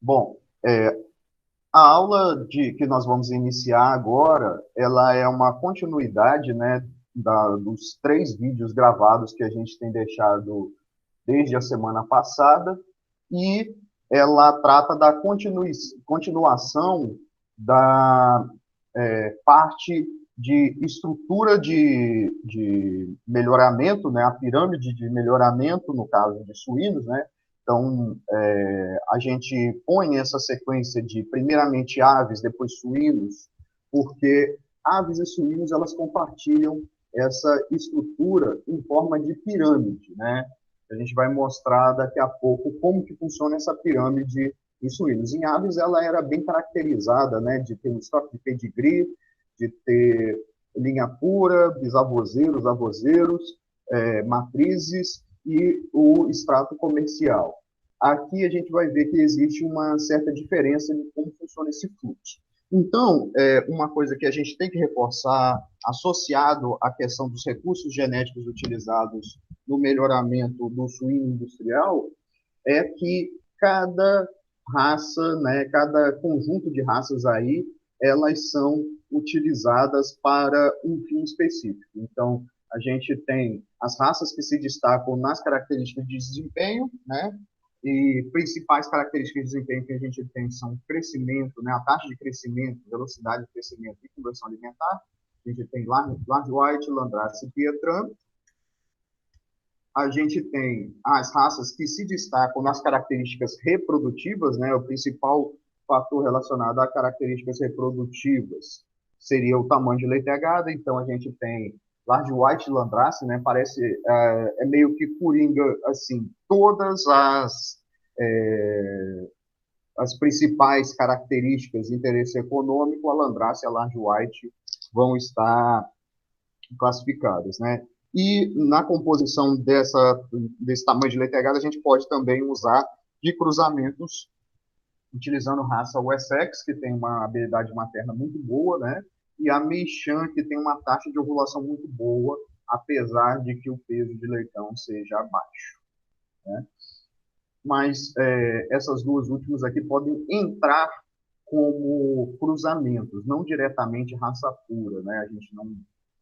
Bom, a aula que nós vamos iniciar agora, ela é uma continuidade, né, dos 3 vídeos gravados que a gente tem deixado desde a semana passada, e ela trata da continuação da parte de estrutura de melhoramento, né, a pirâmide de melhoramento, no caso de suínos, né. Então, a gente põe essa sequência de, primeiramente, aves, depois suínos, porque aves e suínos, elas compartilham essa estrutura em forma de pirâmide, né? A gente vai mostrar daqui a pouco como que funciona essa pirâmide em suínos. Em aves, ela era bem caracterizada, né, de ter um estoque de pedigree, de ter linha pura, bisavozeiros, avozeiros, matrizes e o extrato comercial. Aqui a gente vai ver que existe uma certa diferença de como funciona esse fluxo. Então, uma coisa que a gente tem que reforçar, associado à questão dos recursos genéticos utilizados no melhoramento do suíno industrial, é que cada raça, né, cada conjunto de raças aí, elas são utilizadas para um fim específico. Então, a gente tem as raças que se destacam nas características de desempenho, né? E principais características de desempenho que a gente tem são crescimento, né, a taxa de crescimento, velocidade de crescimento e conversão alimentar. A gente tem Large White, Landrace e Pietran. A gente tem as raças que se destacam nas características reprodutivas, né? O principal fator relacionado a características reprodutivas seria o tamanho de leitegada. Então, a gente tem Large White Landrace, né? Parece, meio que coringa, assim, todas as principais características de interesse econômico, a Landrace e a Large White vão estar classificadas, né? E na composição desse tamanho de leitegada, a gente pode também usar de cruzamentos utilizando raça Wessex, que tem uma habilidade materna muito boa, né? E a Meishan, que tem uma taxa de ovulação muito boa, apesar de que o peso de leitão seja baixo, né? Mas essas duas últimas aqui podem entrar como cruzamentos, não diretamente raça pura, né? A gente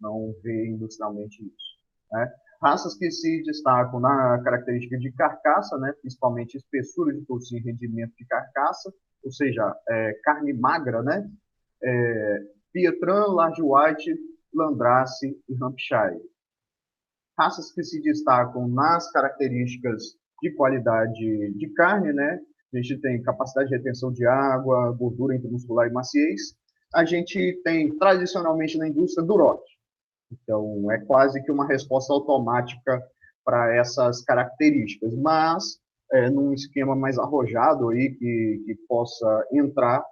não vê industrialmente isso, né? Raças que se destacam na característica de carcaça, né? Principalmente espessura de tocinho e rendimento de carcaça, ou seja, carne magra, né? Pietran, Large White, Landrace e Hampshire. Raças que se destacam nas características de qualidade de carne, né? A gente tem capacidade de retenção de água, gordura intramuscular e maciez. A gente tem, tradicionalmente na indústria, Duroc. Então, é quase que uma resposta automática para essas características, mas num esquema mais arrojado aí, que possa entrar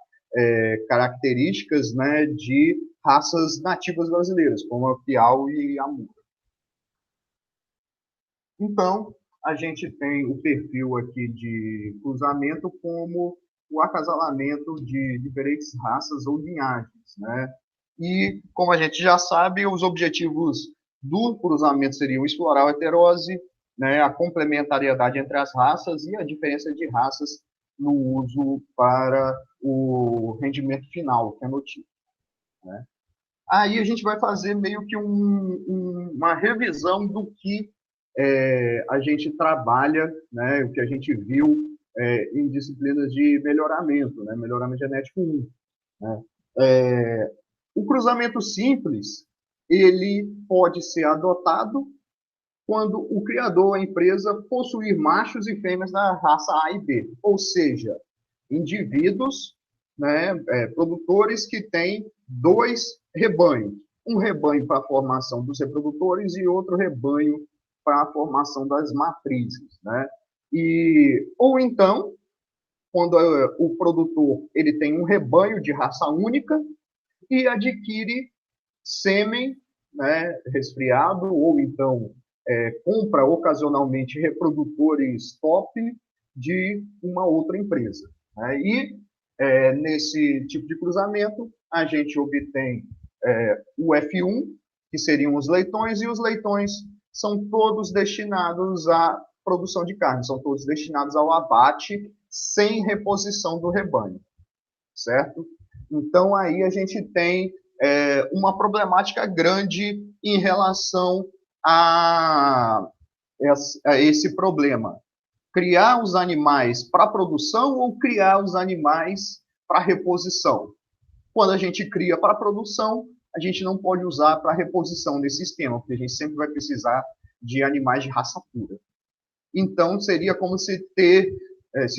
características, né, de raças nativas brasileiras, como a Piau e a Mura. Então, a gente tem o perfil aqui de cruzamento como o acasalamento de diferentes raças ou linhagens, né? E, como a gente já sabe, os objetivos do cruzamento seriam explorar a heterose, né, a complementariedade entre as raças e a diferença de raças no uso para o rendimento final, fenotípico, né? Aí a gente vai fazer meio que uma revisão do que a gente trabalha, né, o que a gente viu em disciplinas de melhoramento, né, melhoramento genético 1. Né? O cruzamento simples, ele pode ser adotado quando o criador, a empresa, possuir machos e fêmeas da raça A e B, ou seja, indivíduos, né, produtores que têm 2 rebanhos, um rebanho para a formação dos reprodutores e outro rebanho para a formação das matrizes, né? Ou então, quando o produtor ele tem um rebanho de raça única e adquire sêmen, né, resfriado, ou então compra ocasionalmente reprodutores top de uma outra empresa, né? E nesse tipo de cruzamento, a gente obtém o F1, que seriam os leitões, e os leitões são todos destinados à produção de carne, são todos destinados ao abate, sem reposição do rebanho, certo? Então, aí a gente tem uma problemática grande em relação a esse problema. Criar os animais para produção ou criar os animais para reposição? Quando a gente cria para produção, a gente não pode usar para reposição nesse sistema, porque a gente sempre vai precisar de animais de raça pura. Então, seria como se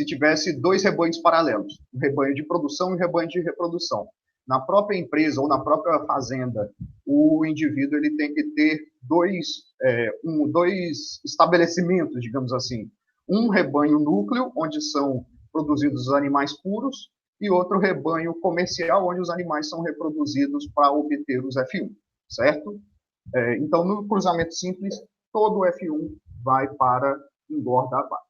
tivesse dois rebanhos paralelos, um rebanho de produção e um rebanho de reprodução. Na própria empresa ou na própria fazenda, o indivíduo ele tem que ter dois estabelecimentos, digamos assim. Um rebanho núcleo, onde são produzidos os animais puros, e outro rebanho comercial, onde os animais são reproduzidos para obter os F1, certo? Então, no cruzamento simples, todo o F1 vai para engorda abate.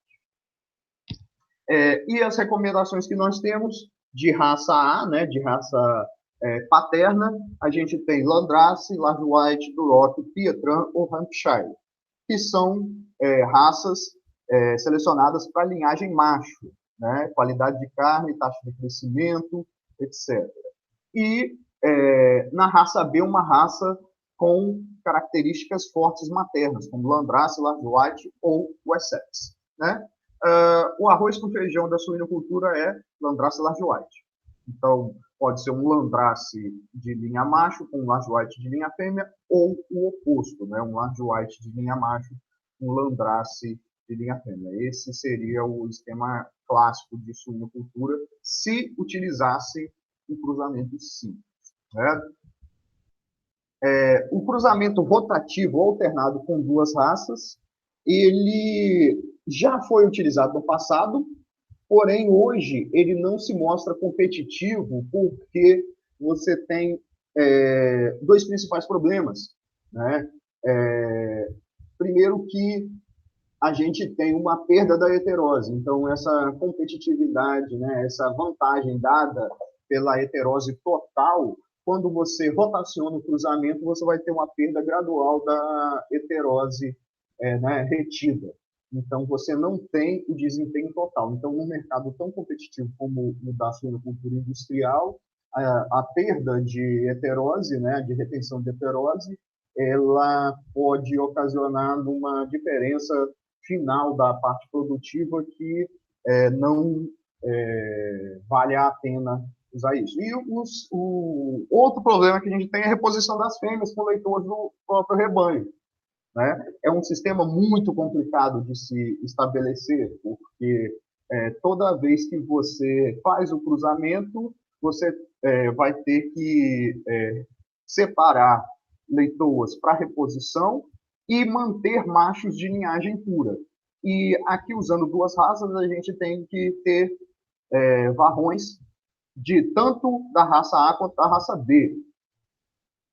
E as recomendações que nós temos de raça A, né, de raça paterna, a gente tem Landrace, Large White, Duroc, Pietran ou Hampshire, que são raças selecionadas para linhagem macho, né, qualidade de carne, taxa de crescimento, etc. E na raça B, uma raça com características fortes maternas, como Landrace, Large White ou Wessex, né? O arroz com feijão da suinocultura é Landrace Large White. Então, pode ser um Landrace de linha macho com um Large White de linha fêmea, ou o oposto, né? Um Large White de linha macho com um Landrace de linha fêmea. Esse seria o esquema clássico de suinocultura se utilizasse o cruzamento simples, né? O cruzamento rotativo alternado com duas raças, ele já foi utilizado no passado, porém hoje ele não se mostra competitivo porque você tem dois principais problemas, né? Primeiro que a gente tem uma perda da heterose, então essa competitividade, né, essa vantagem dada pela heterose total, quando você rotaciona o cruzamento, você vai ter uma perda gradual da heterose né, retida. Então, você não tem o desempenho total. Então, num mercado tão competitivo como o da suinocultura industrial, a perda de heterose, né, de retenção de heterose, ela pode ocasionar uma diferença final da parte produtiva que não vale a pena usar isso. E o outro problema que a gente tem é a reposição das fêmeas com leitores do próprio rebanho, né? É um sistema muito complicado de se estabelecer, porque toda vez que você faz o cruzamento, você vai ter que separar leitoas para reposição e manter machos de linhagem pura. E aqui, usando duas raças, a gente tem que ter varrões de tanto da raça A quanto da raça B,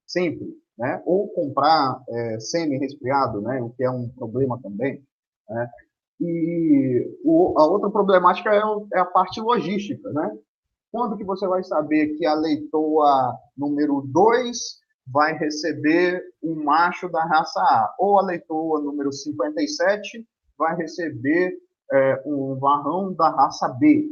sempre, né? Ou comprar semi-resfriado, né? O que é um problema também, né? E a outra problemática é a parte logística, né? Quando que você vai saber que a leitoa número 2 vai receber um macho da raça A, ou a leitoa número 57 vai receber um varrão da raça B?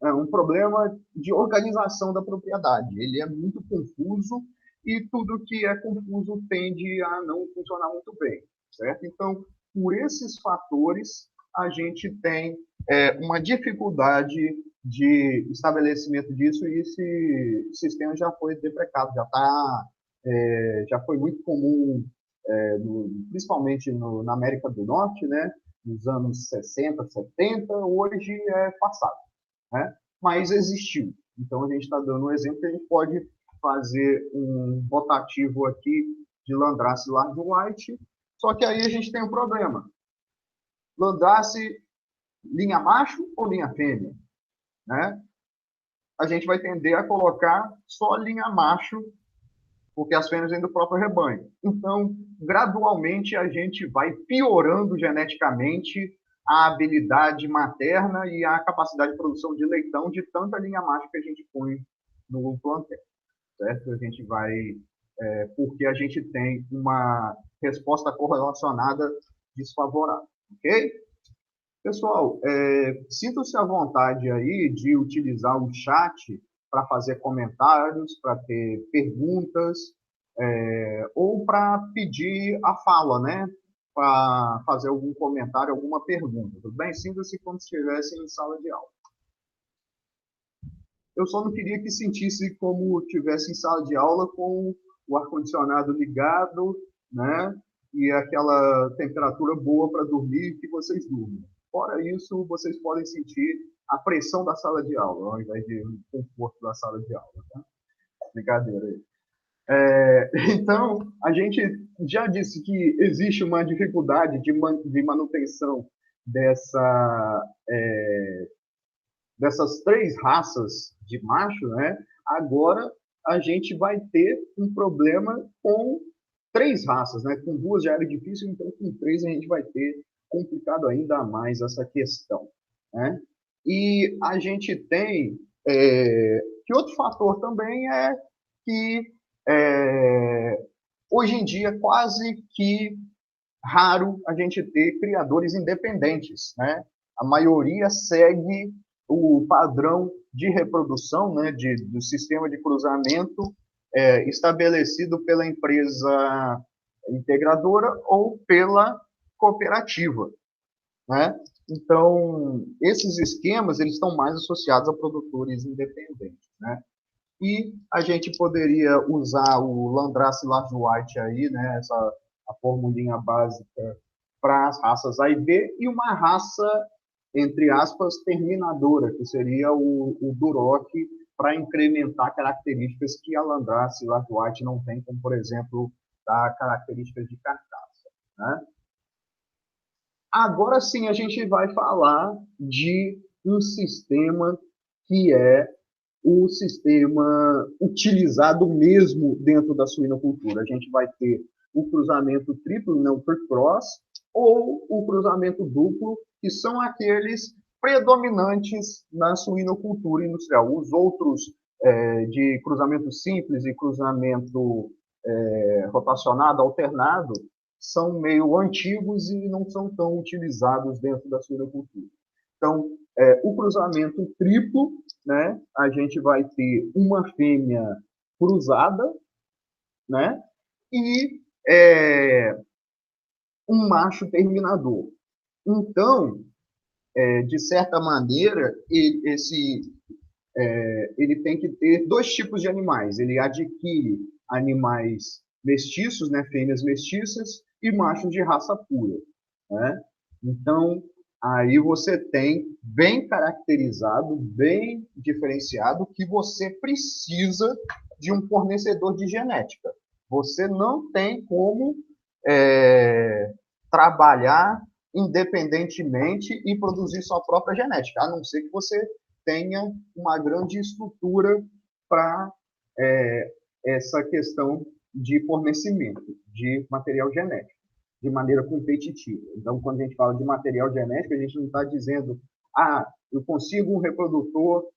Um problema de organização da propriedade. Ele é muito confuso e tudo que é confuso tende a não funcionar muito bem, certo? Então, por esses fatores, a gente tem uma dificuldade de estabelecimento disso e esse sistema já foi deprecado, já foi muito comum, principalmente na América do Norte, né? Nos anos 60, 70, hoje é passado, né? Mas existiu. Então, a gente está dando um exemplo que a gente pode fazer um rotativo aqui de Landrace Large White, só que aí a gente tem um problema. Landrace, linha macho ou linha fêmea? Né? A gente vai tender a colocar só linha macho, porque as fêmeas vêm do próprio rebanho. Então, gradualmente, a gente vai piorando geneticamente a habilidade materna e a capacidade de produção de leitão de tanta linha macho que a gente põe no plantel, certo? A gente vai, porque a gente tem uma resposta correlacionada desfavorável, ok? Pessoal, sintam-se à vontade aí de utilizar o chat para fazer comentários, para ter perguntas, ou para pedir a fala, né? Para fazer algum comentário, alguma pergunta, tudo bem? Sinta-se como se estivesse em sala de aula. Eu só não queria que sentisse como estivesse em sala de aula com o ar-condicionado ligado, né? E aquela temperatura boa para dormir que vocês durmam. Fora isso, vocês podem sentir a pressão da sala de aula, ao invés de o conforto da sala de aula. Tá? Brincadeira aí. Então, a gente já disse que existe uma dificuldade de manutenção dessa, dessas três raças de macho, né? Agora a gente vai ter um problema com três raças, né? Com duas já era difícil, então com três a gente vai ter complicado ainda mais essa questão, né? E a gente tem que outro fator também é que hoje em dia é quase que raro a gente ter criadores independentes, né? A maioria segue o padrão de reprodução, né, do sistema de cruzamento estabelecido pela empresa integradora ou pela cooperativa, né? Então, esses esquemas eles estão mais associados a produtores independentes, né? E a gente poderia usar o Landrace Large White aí, né, a formulinha básica para as raças A e B, e uma raça, entre aspas, terminadora, que seria o Duroc, para incrementar características que a Landrace Large White não tem, como, por exemplo, a características de carcaça. Né? Agora sim a gente vai falar de um sistema que é o sistema utilizado mesmo dentro da suinocultura. A gente vai ter o cruzamento triplo, né, o triple cross, ou o cruzamento duplo, que são aqueles predominantes na suinocultura industrial. Os outros de cruzamento simples e cruzamento rotacionado, alternado, são meio antigos e não são tão utilizados dentro da suinocultura. Então, o cruzamento triplo, né, a gente vai ter uma fêmea cruzada, né, e um macho terminador. Então, de certa maneira, ele tem que ter dois tipos de animais. Ele adquire animais mestiços, né, fêmeas mestiças, e machos de raça pura. Né? Então, aí você tem bem caracterizado, bem diferenciado, que você precisa de um fornecedor de genética. Você não tem como trabalhar independentemente e produzir sua própria genética, a não ser que você tenha uma grande estrutura para essa questão de fornecimento de material genético de maneira competitiva. Então, quando a gente fala de material genético, a gente não está dizendo, eu consigo um reprodutor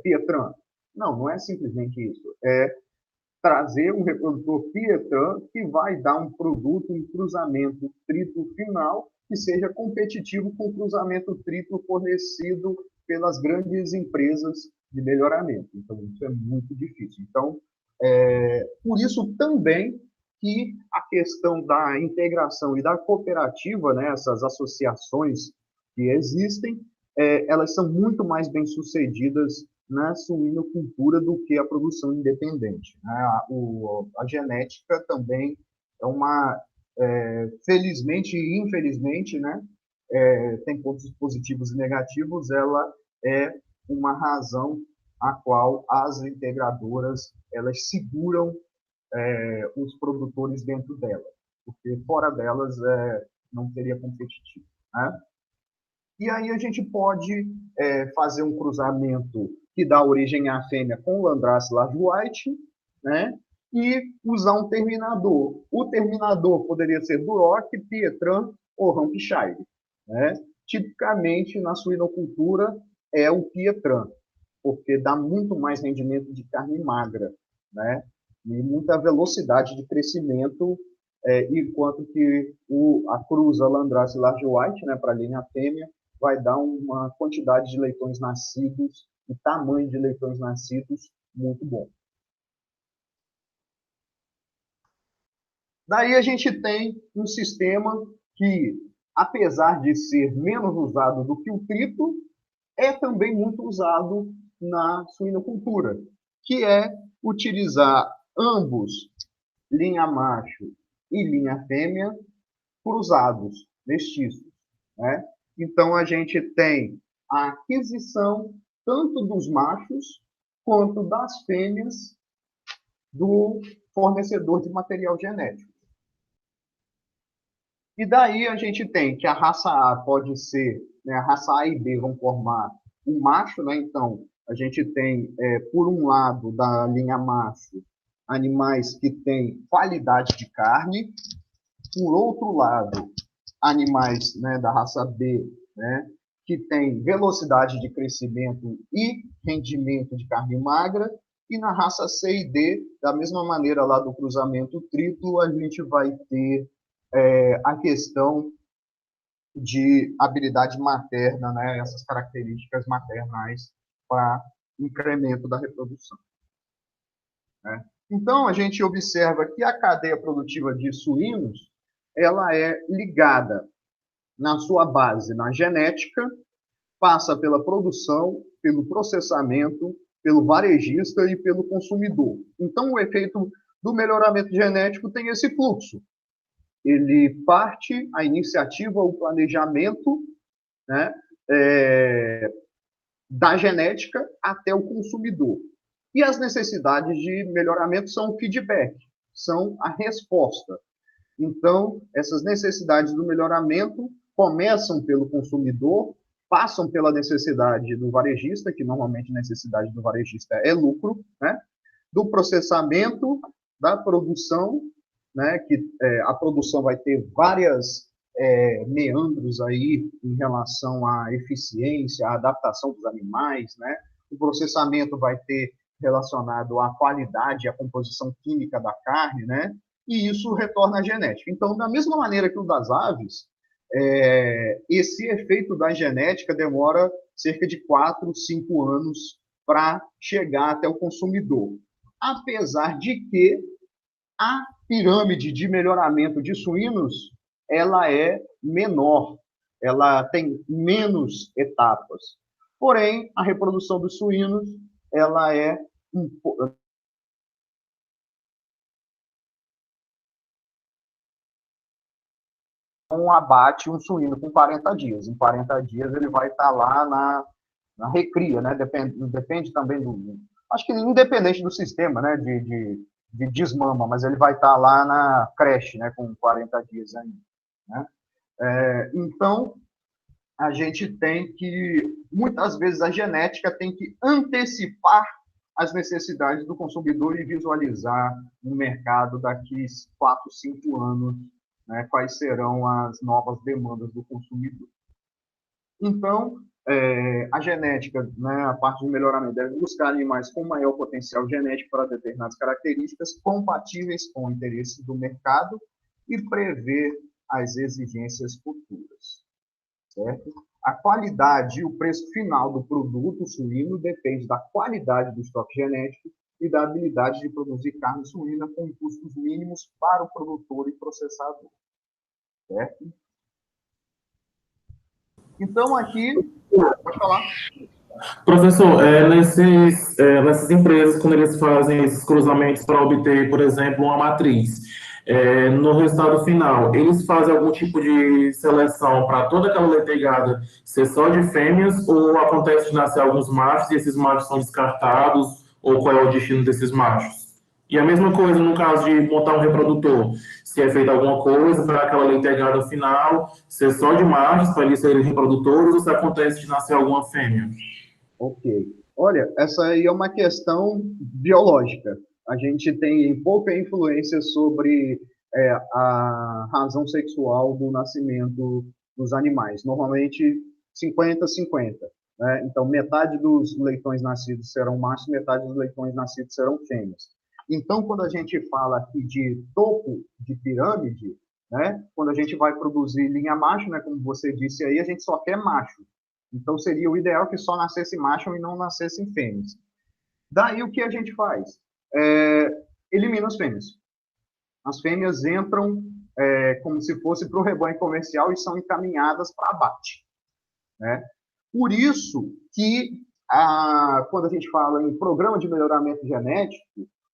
Pietran. Não, não é simplesmente isso. É trazer um reprodutor Pietran que vai dar um produto, um cruzamento triplo final que seja competitivo com o cruzamento triplo fornecido pelas grandes empresas de melhoramento. Então, isso é muito difícil. Então, por isso também que a questão da integração e da cooperativa, né, essas associações que existem, elas são muito mais bem sucedidas na suinocultura do que a produção independente. Né? A genética também é uma, felizmente e infelizmente, né, tem pontos positivos e negativos, ela é uma razão a qual as integradoras elas seguram os produtores dentro dela, porque fora delas não seria competitivo. Né? E aí a gente pode fazer um cruzamento que dá origem à fêmea com Landrace Large White, né? E usar um terminador. O terminador poderia ser Duroc, Pietran ou Hampshire. Né? Tipicamente, na suinocultura, é o Pietran, porque dá muito mais rendimento de carne magra, né? E muita velocidade de crescimento, enquanto que a cruza Landrace Large White, né, para a linha fêmea, vai dar uma quantidade de leitões nascidos e tamanho de leitões nascidos muito bom. Daí a gente tem um sistema que, apesar de ser menos usado do que o trito, é também muito usado na suinocultura, que é utilizar ambos, linha macho e linha fêmea, cruzados, mestiços, né? Então a gente tem a aquisição tanto dos machos quanto das fêmeas do fornecedor de material genético. E daí a gente tem que a raça A pode ser, né, a raça A e B vão formar um macho, né? Então a gente tem, por um lado da linha macho, animais que têm qualidade de carne, por outro lado, animais, né, da raça B, né, que tem velocidade de crescimento e rendimento de carne magra, e na raça C e D, da mesma maneira lá do cruzamento triplo, a gente vai ter a questão de habilidade materna, né, essas características maternais para incremento da reprodução. Né? Então, a gente observa que a cadeia produtiva de suínos ela é ligada na sua base na genética, passa pela produção, pelo processamento, pelo varejista e pelo consumidor. Então, o efeito do melhoramento genético tem esse fluxo. Ele parte, a iniciativa, o planejamento, né, da genética até o consumidor. E as necessidades de melhoramento são o feedback, são a resposta. Então, essas necessidades do melhoramento começam pelo consumidor, passam pela necessidade do varejista, que normalmente a necessidade do varejista é lucro, né? Do processamento, da produção, né? Que a produção vai ter várias meandros aí em relação à eficiência, à adaptação dos animais, né? O processamento vai ter relacionado à qualidade, à composição química da carne, né? E isso retorna à genética. Então, da mesma maneira que o das aves, esse efeito da genética demora cerca de 4, 5 anos para chegar até o consumidor. Apesar de que a pirâmide de melhoramento de suínos ela é menor, ela tem menos etapas. Porém, a reprodução dos suínos ela é um abate um suíno com 40 dias. Em 40 dias ele vai estar lá na recria, né? Depende também do... Acho que independente do sistema, né? De desmama, mas ele vai estar lá na creche, né? Com 40 dias ainda, né? Então, a gente tem que, muitas vezes, a genética tem que antecipar as necessidades do consumidor e visualizar no mercado daqui 4, 5 anos, né, quais serão as novas demandas do consumidor. Então, a genética, né, a parte de melhoramento, deve buscar animais com maior potencial genético para determinadas características compatíveis com o interesse do mercado e prever as exigências futuras. Certo? A qualidade e o preço final do produto suíno depende da qualidade do estoque genético e da habilidade de produzir carne suína com custos mínimos para o produtor e processador. Certo? Então, aqui, pode falar. Professor, nessas empresas, quando eles fazem esses cruzamentos para obter, por exemplo, uma matriz, no resultado final, eles fazem algum tipo de seleção para toda aquela leiteigada ser só de fêmeas, ou acontece de nascer alguns machos e esses machos são descartados, ou qual é o destino desses machos? E a mesma coisa no caso de montar um reprodutor, se é feita alguma coisa para aquela leiteigada final ser só de machos, para eles serem reprodutores, ou se acontece de nascer alguma fêmea? Ok. Olha, essa aí é uma questão biológica. A gente tem pouca influência sobre a razão sexual do nascimento dos animais. Normalmente, 50-50. Né? Então, metade dos leitões nascidos serão machos, metade dos leitões nascidos serão fêmeas. Então, quando a gente fala aqui de topo de pirâmide, né? Quando a gente vai produzir linha macho, né, como você disse aí, a gente só quer macho. Então seria o ideal que só nascesse macho e não nascessem fêmeas. Daí o que a gente faz? Elimina as fêmeas. As fêmeas entram como se fosse para o rebanho comercial e são encaminhadas para abate, né? Por isso que, quando a gente fala em programa de melhoramento genético,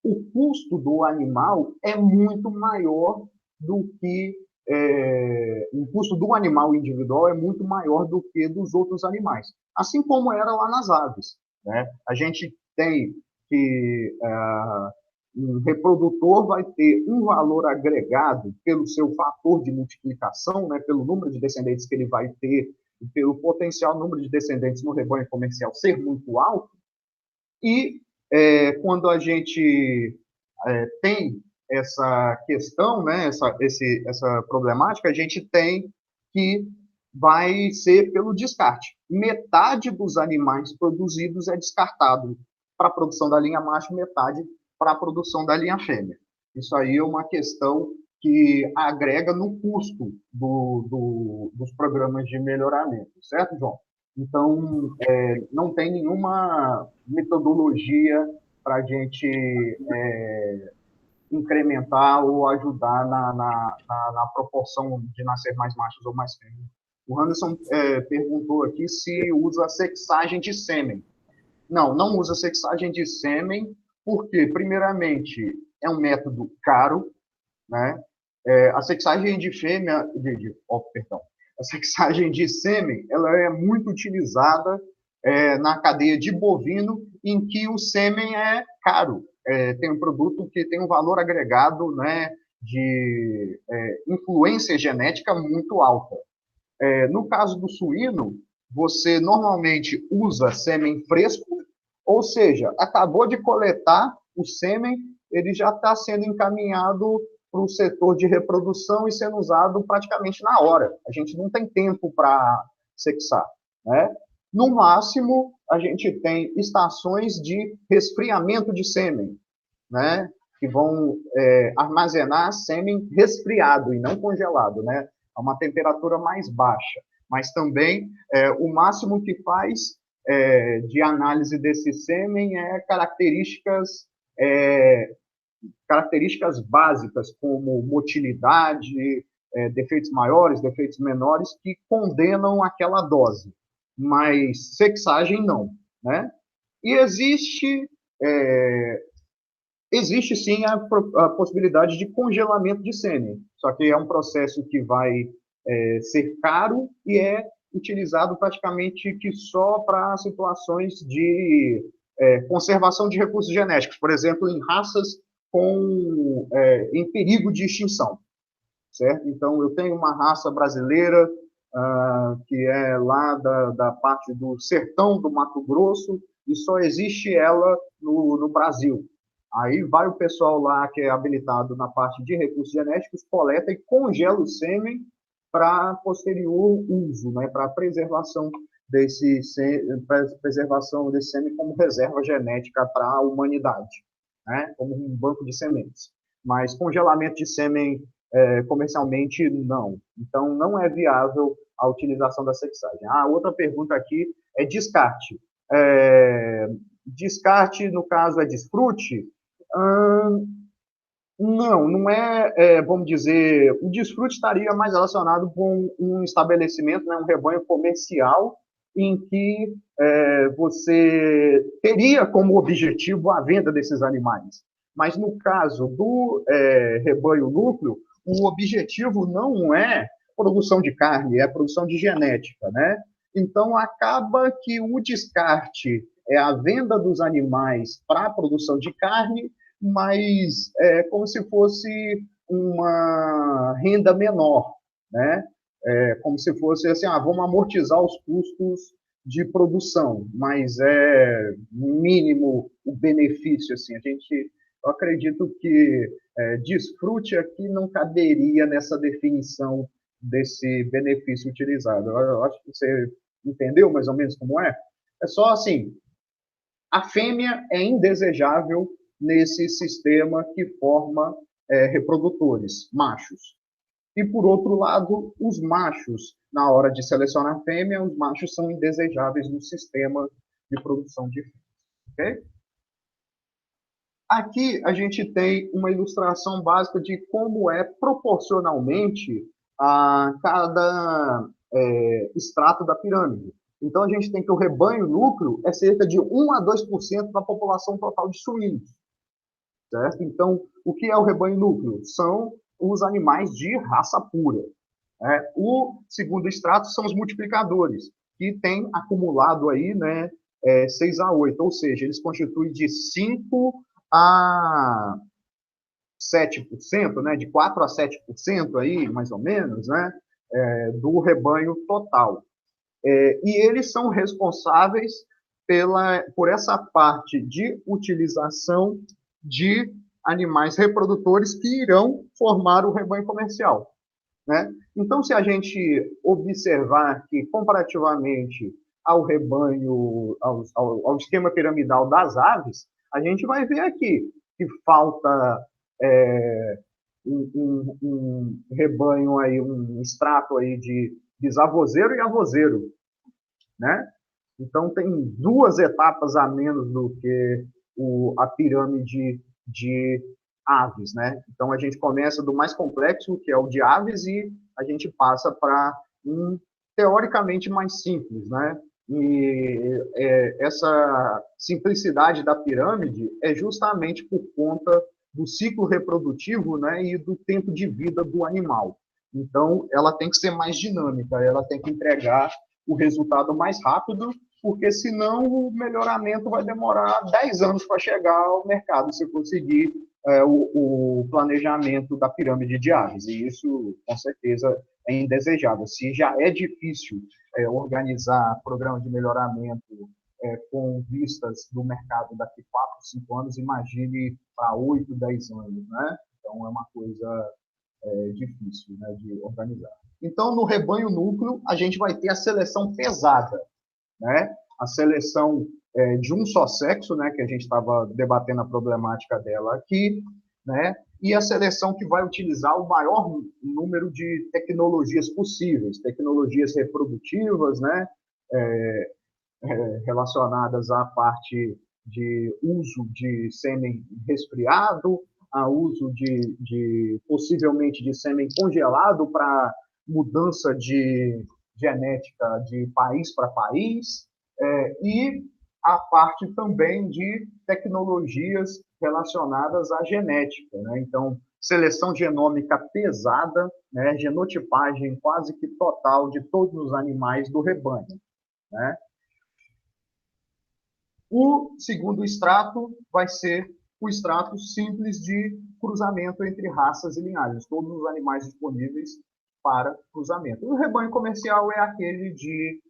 o custo do animal é muito maior do que o custo do animal individual é muito maior do que dos outros animais, assim como era lá nas aves, né? A gente tem que um reprodutor vai ter um valor agregado pelo seu fator de multiplicação, né, pelo número de descendentes que ele vai ter, pelo potencial número de descendentes no rebanho comercial ser muito alto, e quando a gente tem essa questão, né, essa problemática, a gente tem que vai ser pelo descarte. Metade dos animais produzidos é descartado para a produção da linha macho, metade para a produção da linha fêmea. Isso aí é uma questão que agrega no custo dos programas de melhoramento, certo, João? Então, não tem nenhuma metodologia para a gente incrementar ou ajudar na proporção de nascer mais machos ou mais fêmeas. O Anderson perguntou aqui se usa sexagem de sêmen. Não, não usa sexagem de sêmen, porque, primeiramente, é um método caro, né? A sexagem de fêmea, perdão, a sexagem de sêmen, ela é muito utilizada na cadeia de bovino, em que o sêmen é caro. Tem um produto que tem um valor agregado, né, de influência genética muito alta. No caso do suíno, você normalmente usa sêmen fresco, ou seja, acabou de coletar o sêmen, ele já está sendo encaminhado para o setor de reprodução e sendo usado praticamente na hora. A gente não tem tempo para sexar, né? No máximo, a gente tem estações de resfriamento de sêmen, né? Que vão armazenar sêmen resfriado e não congelado, né? A uma temperatura mais baixa. Mas também o máximo que faz de análise desse sêmen é características básicas, como motilidade, defeitos maiores, defeitos menores, que condenam aquela dose. Mas sexagem não, né? E existe sim a possibilidade de congelamento de sêmen, só que é um processo que vai ser caro e é utilizado praticamente que só para situações de conservação de recursos genéticos, por exemplo, em raças em perigo de extinção, certo? Então, eu tenho uma raça brasileira que é lá da parte do sertão do Mato Grosso e só existe ela no Brasil. Aí vai o pessoal lá que é habilitado na parte de recursos genéticos, coleta e congela o sêmen para posterior uso, né, para preservação desse sêmen como reserva genética para a humanidade, né, como um banco de sementes. Mas congelamento de sêmen comercialmente, não. Então, não é viável a utilização da sexagem. Outra pergunta aqui é descarte. Descarte, no caso, é desfrute? Não é, vamos dizer, o desfrute estaria mais relacionado com um estabelecimento, né, um rebanho comercial, em que você teria como objetivo a venda desses animais. Mas no caso do rebanho núcleo, o objetivo não é produção de carne, é produção de genética, né? Então acaba que o descarte é a venda dos animais para a produção de carne, mas como se fosse uma renda menor, né? Como se fosse assim, vamos amortizar os custos de produção, mas é mínimo o benefício, assim. Eu acredito que desfrute aqui não caberia nessa definição desse benefício utilizado. Eu acho que você entendeu mais ou menos como é. É só assim, a fêmea é indesejável nesse sistema que forma reprodutores, machos. E, por outro lado, os machos, na hora de selecionar a fêmea, os machos são indesejáveis no sistema de produção de fêmeas. Okay? Aqui a gente tem uma ilustração básica de como é proporcionalmente a cada extrato da pirâmide. Então, a gente tem que o rebanho núcleo é cerca de 1 a 2% da população total de suínos. Certo? Então, o que é o rebanho núcleo? São os animais de raça pura. O segundo extrato são os multiplicadores, que têm acumulado aí, né, 6 a 8, ou seja, eles constituem de 5 a 7%, né, de 4 a 7% aí, mais ou menos, né, do rebanho total. E eles são responsáveis por essa parte de utilização de animais reprodutores que irão formar o rebanho comercial. Né? Então, se a gente observar que, comparativamente ao rebanho, ao esquema piramidal das aves, a gente vai ver aqui que falta um rebanho aí, um extrato aí de bisavozeiro e avozeiro, né? Então tem 2 etapas a menos do que a pirâmide de aves, né? Então a gente começa do mais complexo, que é o de aves, e a gente passa para um teoricamente mais simples, né? E essa simplicidade da pirâmide é justamente por conta do ciclo reprodutivo, né, e do tempo de vida do animal. Então, ela tem que ser mais dinâmica, ela tem que entregar o resultado mais rápido, porque senão o melhoramento vai demorar 10 anos para chegar ao mercado, se conseguir o planejamento da pirâmide de aves. E isso, com certeza, é indesejável. Se já é difícil organizar programa de melhoramento com vistas do mercado daqui 4, 5 anos, imagine para 8, 10 anos, né? Então, é uma coisa difícil, né, de organizar. Então, no rebanho núcleo, a gente vai ter a seleção pesada, né? A seleção de um só sexo, né, que a gente estava debatendo a problemática dela aqui, né? E a seleção que vai utilizar o maior número de tecnologias possíveis, tecnologias reprodutivas, né? Relacionadas à parte de uso de sêmen resfriado, a uso possivelmente de sêmen congelado para mudança de genética de país para país, e a parte também de tecnologias relacionadas à genética, né? Então, seleção genômica pesada, né? Genotipagem quase que total de todos os animais do rebanho, né? O segundo extrato vai ser o extrato simples de cruzamento entre raças e linhagens, todos os animais disponíveis para cruzamento. O rebanho comercial é aquele de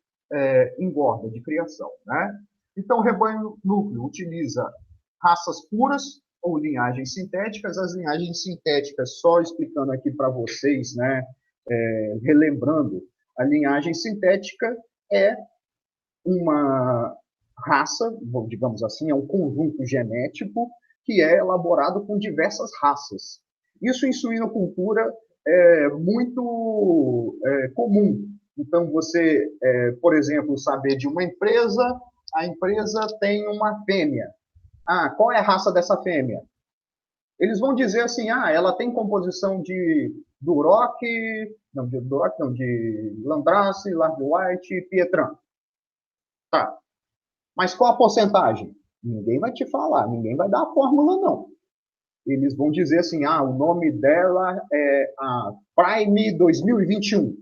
engorda, de criação, né? Então, o rebanho núcleo utiliza raças puras ou linhagens sintéticas. As linhagens sintéticas, só explicando aqui para vocês, né, relembrando, a linhagem sintética é uma raça, digamos assim, é um conjunto genético que é elaborado com diversas raças. Isso em suinocultura é muito comum. Então, você, por exemplo, saber de uma empresa, a empresa tem uma fêmea. Ah, qual é a raça dessa fêmea? Eles vão dizer assim, ela tem composição de Duroc, de Landrace, Large White, Pietran. Tá. Mas qual a porcentagem? Ninguém vai te falar, ninguém vai dar a fórmula, não. Eles vão dizer assim, o nome dela é a Prime 2021.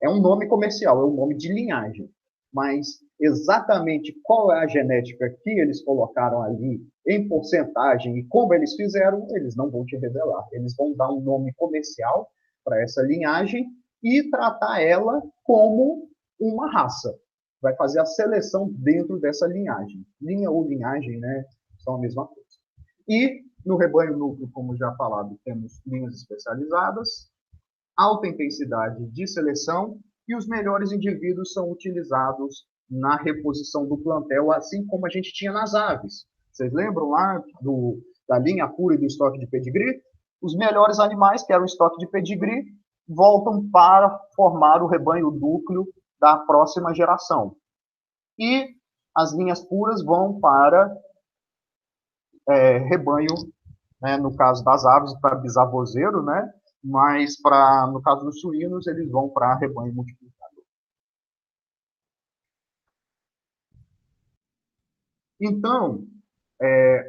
É um nome comercial, é um nome de linhagem. Mas exatamente qual é a genética que eles colocaram ali em porcentagem e como eles fizeram, eles não vão te revelar. Eles vão dar um nome comercial para essa linhagem e tratar ela como uma raça. Vai fazer a seleção dentro dessa linhagem. Linha ou linhagem, né, são a mesma coisa. E no rebanho núcleo, como já falado, temos linhas especializadas, alta intensidade de seleção, e os melhores indivíduos são utilizados na reposição do plantel, assim como a gente tinha nas aves. Vocês lembram lá da linha pura e do estoque de pedigree? Os melhores animais, que eram o estoque de pedigree, voltam para formar o rebanho núcleo da próxima geração. E as linhas puras vão para rebanho, né, no caso das aves, para bisavozeiro, né, mas no caso dos suínos, eles vão para rebanho multiplicador. Então,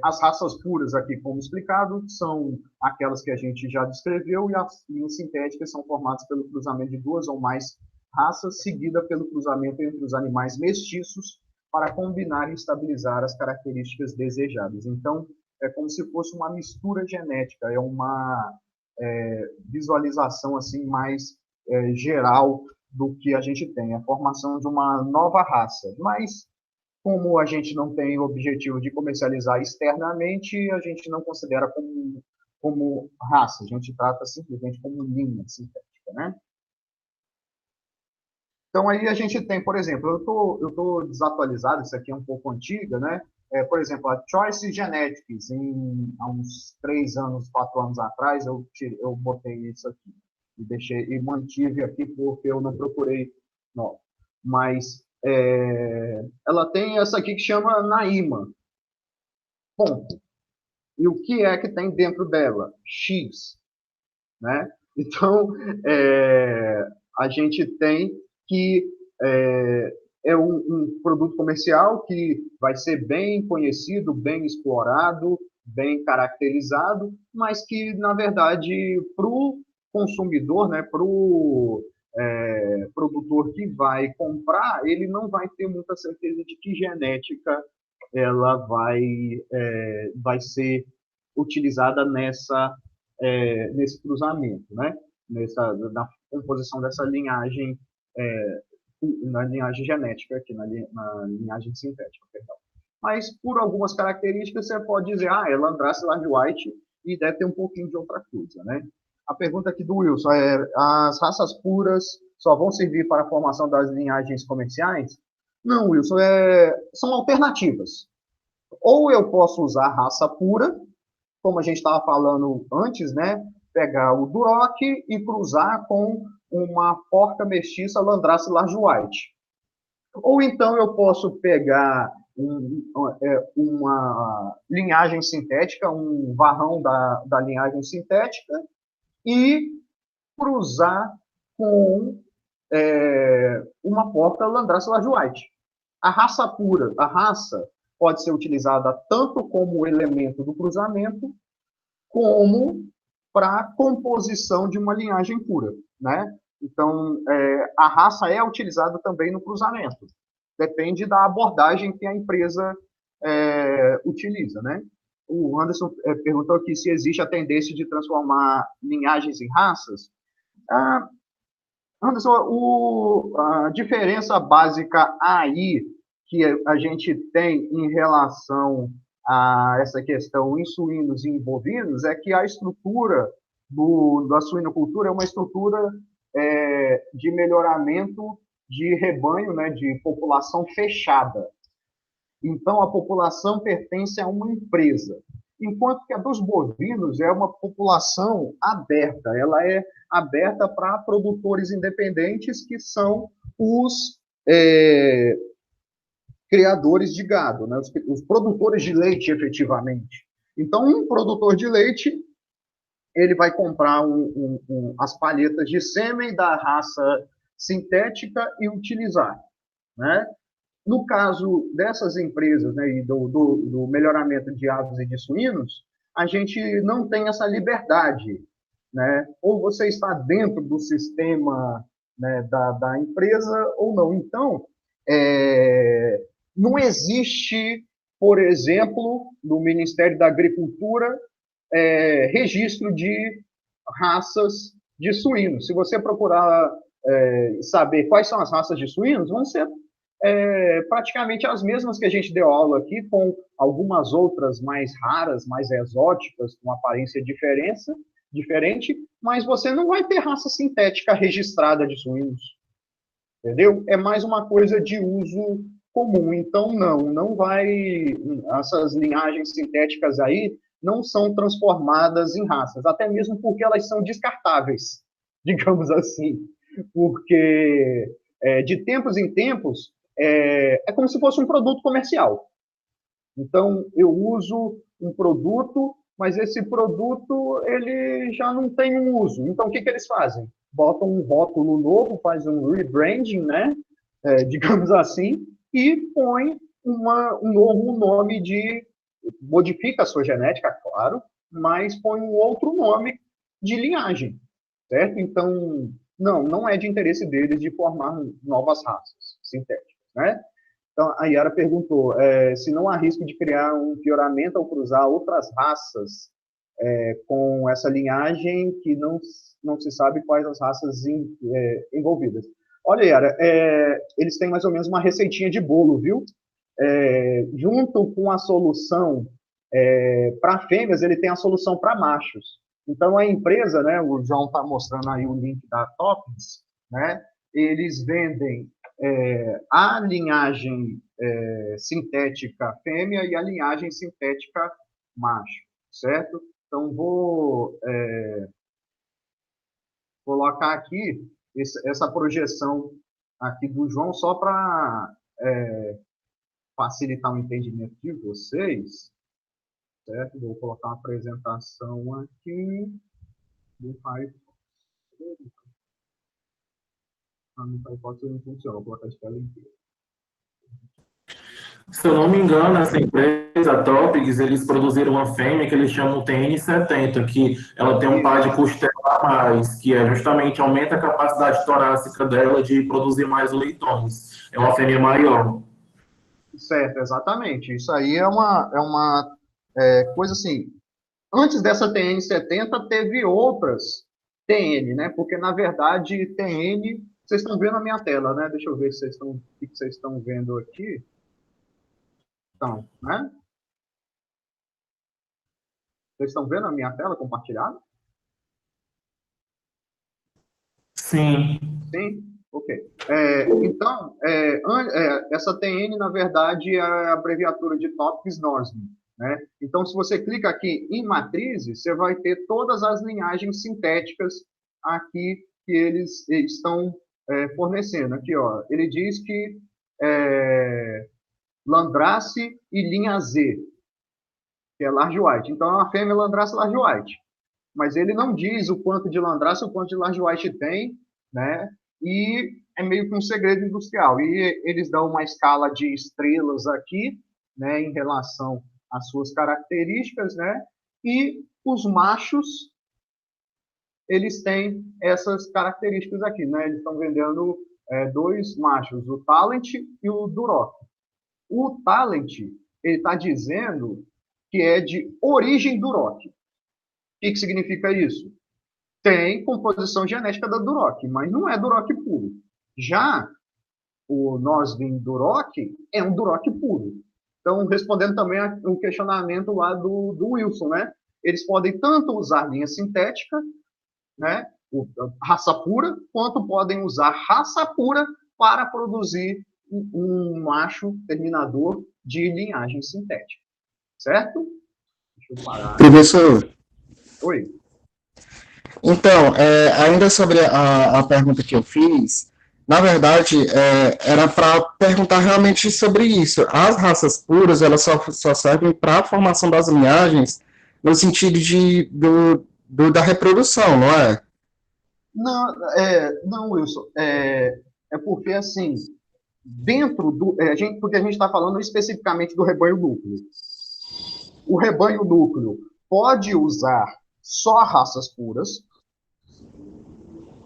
as raças puras aqui, como explicado, são aquelas que a gente já descreveu, e as linhas sintéticas são formadas pelo cruzamento de duas ou mais raças, seguida pelo cruzamento entre os animais mestiços, para combinar e estabilizar as características desejadas. Então, é como se fosse uma mistura genética, é uma visualização assim mais geral do que a gente tem, a formação de uma nova raça. Mas, como a gente não tem o objetivo de comercializar externamente, a gente não considera como raça, a gente trata simplesmente como linha sintética, né? Então, aí a gente tem, por exemplo, eu tô desatualizado, isso aqui é um pouco antiga, né? Por exemplo, a Choice Genetics, há uns 3 anos, 4 anos atrás, eu botei isso aqui e mantive aqui porque eu não procurei, não. Mas ela tem essa aqui que chama Naima. Ponto. E o que é que tem dentro dela? X, né? Então, a gente tem que um produto comercial que vai ser bem conhecido, bem explorado, bem caracterizado, mas que, na verdade, para o consumidor, né, para o produtor que vai comprar, ele não vai ter muita certeza de que genética ela vai ser utilizada nesse cruzamento, né? Na composição dessa linhagem, na linhagem genética, aqui, na linhagem sintética, perdão. Mas, por algumas características, você pode dizer, é Landrace Large White, e deve ter um pouquinho de outra coisa, né? A pergunta aqui do Wilson é: as raças puras só vão servir para a formação das linhagens comerciais? Não, Wilson, são alternativas. Ou eu posso usar raça pura, como a gente estava falando antes, né? Pegar o Duroc e cruzar com uma porca mestiça Landrace Large White. Ou então eu posso pegar uma linhagem sintética, um varrão da linhagem sintética, e cruzar com uma porca Landrace Large White. A raça pura, a raça pode ser utilizada tanto como elemento do cruzamento, como para a composição de uma linhagem pura, né? Então, a raça é utilizada também no cruzamento. Depende da abordagem que a empresa utiliza, né? O Anderson perguntou aqui se existe a tendência de transformar linhagens em raças. Anderson, a diferença básica aí que a gente tem em relação a essa questão em suínos e em bovinos é que a estrutura da suinocultura é uma estrutura de melhoramento de rebanho, né, de população fechada. Então, a população pertence a uma empresa, enquanto que a dos bovinos é uma população aberta, ela é aberta para produtores independentes, que são os criadores de gado, né? Os produtores de leite, efetivamente. Então, um produtor de leite, ele vai comprar as palhetas de sêmen da raça sintética e utilizar, né? No caso dessas empresas, né, e do melhoramento de aves e de suínos, a gente não tem essa liberdade, né? Ou você está dentro do sistema, né, da empresa ou não. Então, não existe, por exemplo, no Ministério da Agricultura, registro de raças de suínos. Se você procurar saber quais são as raças de suínos, vão ser praticamente as mesmas que a gente deu aula aqui, com algumas outras mais raras, mais exóticas, com aparência diferente, mas você não vai ter raça sintética registrada de suínos, entendeu? É mais uma coisa de uso comum. Então, não vai, essas linhagens sintéticas aí não são transformadas em raças, até mesmo porque elas são descartáveis, digamos assim, porque de tempos em tempos é como se fosse um produto comercial. Então, eu uso um produto, mas esse produto ele já não tem um uso. Então, o que eles fazem? Botam um rótulo novo, fazem um rebranding, né? Digamos assim, e põe um novo nome modifica a sua genética, claro, mas põe um outro nome de linhagem, certo? Então, não é de interesse deles de formar novas raças sintéticas, né? Então, a Yara perguntou se não há risco de criar um pioramento ao cruzar outras raças com essa linhagem que não se sabe quais as raças envolvidas. Olha, Yara, eles têm mais ou menos uma receitinha de bolo, viu? Junto com a solução para fêmeas, ele tem a solução para machos. Então, a empresa, né, o João está mostrando aí o link da Tops, né, eles vendem a linhagem sintética fêmea e a linhagem sintética macho, certo? Então, vou colocar aqui essa projeção aqui do João só para facilitar o entendimento de vocês, certo? Vou colocar uma apresentação aqui do Firefox. No Firefox não funciona, vou colocar de tela inteira. Se eu não me engano, essa empresa, a Topics, eles produziram uma fêmea que eles chamam TN70, que ela tem um par de costela a mais, que justamente aumenta a capacidade torácica dela de produzir mais leitões. É uma fêmea maior. Certo, exatamente. Isso aí é uma coisa assim. Antes dessa TN70, teve outras TN, né? Porque, na verdade, TN... Vocês estão vendo a minha tela, né? Deixa eu ver se o que vocês estão vendo aqui. Então, né? Vocês estão vendo a minha tela compartilhada? Sim. Sim? Ok. Então, essa TN, na verdade, é a abreviatura de Topics Norsman, né? Então, se você clica aqui em matrizes, você vai ter todas as linhagens sintéticas aqui que eles estão fornecendo. Aqui, ó, ele diz que Landrace e linha Z, que é Large White. Então, é uma fêmea Landrace Large White. Mas ele não diz o quanto de Landrace e o quanto de Large White tem, né? E é meio que um segredo industrial. E eles dão uma escala de estrelas aqui, né, em relação às suas características, né? E os machos, eles têm essas características aqui, né? Eles estão vendendo dois machos, o Talent e o Duroc. O Talent, ele está dizendo que é de origem Duroc. O que significa isso? Tem composição genética da Duroc, mas não é Duroc puro. Já o Norsvin Duroc é um Duroc puro. Então, respondendo também o questionamento lá do Wilson, né? Eles podem tanto usar linha sintética, né, raça pura, quanto podem usar raça pura para produzir um macho terminador de linhagem sintética. Certo? Deixa eu parar. Professor. Oi. Então, ainda sobre a pergunta que eu fiz, na verdade, era para perguntar realmente sobre isso. As raças puras, elas só servem para a formação das linhagens no sentido da reprodução, não é? Não, Wilson. Porque, assim, dentro do... porque a gente está falando especificamente do rebanho núcleo. O rebanho núcleo pode usar só raças puras,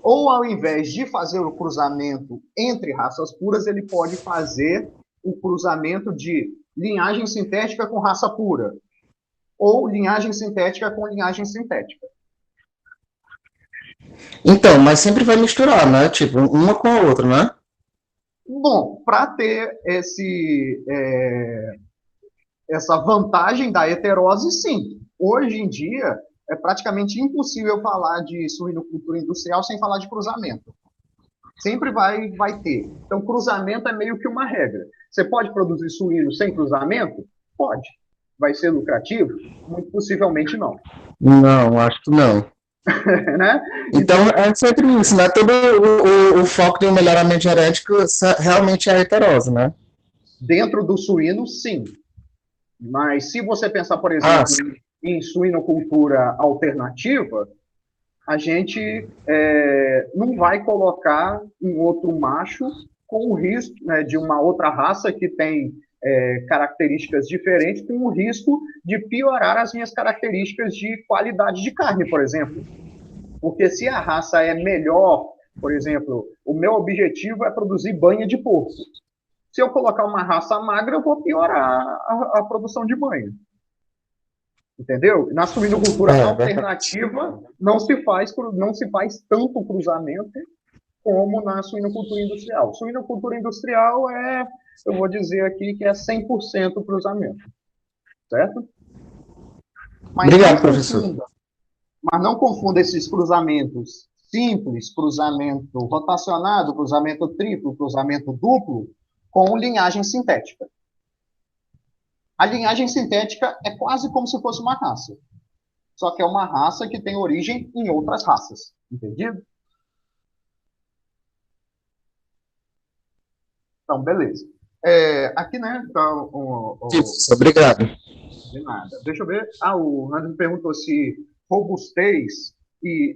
ou ao invés de fazer o cruzamento entre raças puras, ele pode fazer o cruzamento de linhagem sintética com raça pura, ou linhagem sintética com linhagem sintética. Então, mas sempre vai misturar, né? Tipo, uma com a outra, né? Bom, para ter essa vantagem da heterose, sim. Hoje em dia, é praticamente impossível falar de suinocultura industrial sem falar de cruzamento. Sempre vai ter. Então, cruzamento é meio que uma regra. Você pode produzir suíno sem cruzamento? Pode. vai ser lucrativo? Muito possivelmente não. Não, acho que não. Né? Então, é sempre isso, né? Todo o foco do melhoramento genético realmente é a heterose, né? Dentro do suíno, sim. Mas se você pensar, por Ah, exemplo, em suinocultura alternativa, a gente não vai colocar um outro macho com o risco, né, de uma outra raça que tem características diferentes, com o risco de piorar as minhas características de qualidade de carne, por exemplo. Porque se a raça é melhor, por exemplo, o meu objetivo é produzir banha de porco. Se eu colocar uma raça magra, eu vou piorar a produção de banha. Entendeu? Na suinocultura alternativa, não se faz tanto cruzamento como na suinocultura industrial. Suinocultura industrial eu vou dizer aqui que é 100% cruzamento. Certo? Mas obrigado, professor. Mas não confunda esses cruzamentos simples, cruzamento rotacionado, cruzamento triplo, cruzamento duplo, com linhagem sintética. A linhagem sintética é quase como se fosse uma raça. Só que é uma raça que tem origem em outras raças. Entendido? Então, beleza. Aqui, né? Então, obrigado. De nada. Deixa eu ver. O Anderson perguntou se robustez e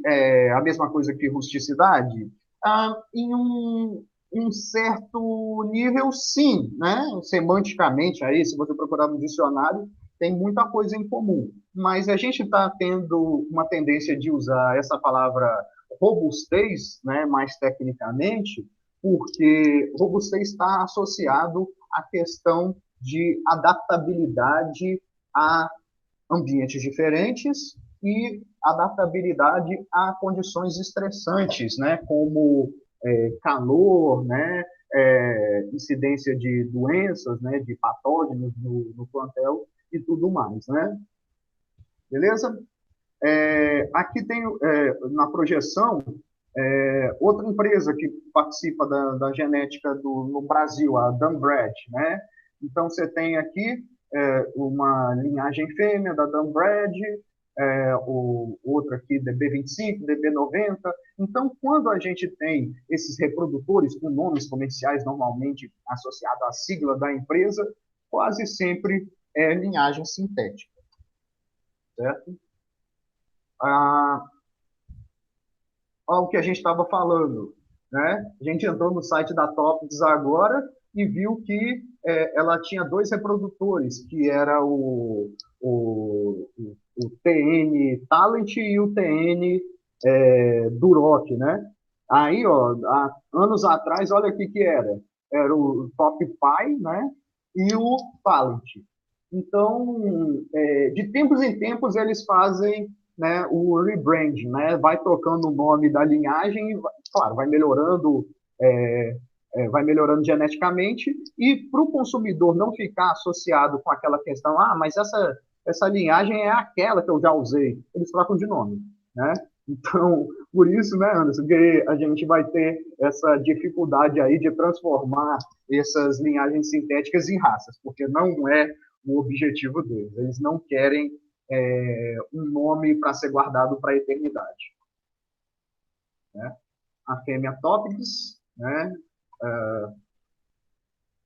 a mesma coisa que rusticidade. Em um certo nível, sim, né? Semanticamente, aí, se você procurar no dicionário, tem muita coisa em comum. Mas a gente está tendo uma tendência de usar essa palavra robustez, né, mais tecnicamente, porque robustez está associado à questão de adaptabilidade a ambientes diferentes e adaptabilidade a condições estressantes, né, como calor, né, incidência de doenças, né, de patógenos no plantel e tudo mais, né? Beleza? Aqui tem, na projeção, outra empresa que participa da genética no Brasil, a Dunbred, né? Então, você tem aqui uma linhagem fêmea da Dunbred, outra aqui, DB25, DB90. Então, quando a gente tem esses reprodutores com nomes comerciais normalmente associados à sigla da empresa, quase sempre é linhagem sintética. Certo? O que a gente estava falando, né? A gente entrou no site da Topics agora e viu que ela tinha 2 reprodutores, que era o TN Talent e o TN Duroc, né? Aí, ó, há anos atrás, olha o que era. Era o Top Pi, né? E o Talent. Então, de tempos em tempos, eles fazem, né, o rebranding, né? Vai trocando o nome da linhagem e, claro, vai melhorando geneticamente, e para o consumidor não ficar associado com aquela questão, mas essa linhagem é aquela que eu já usei, eles trocam de nome, né? Então, por isso, né, Anderson, que a gente vai ter essa dificuldade aí de transformar essas linhagens sintéticas em raças, porque não é o objetivo deles, eles não querem um nome para ser guardado para a eternidade. Né? A fêmea Topics, né?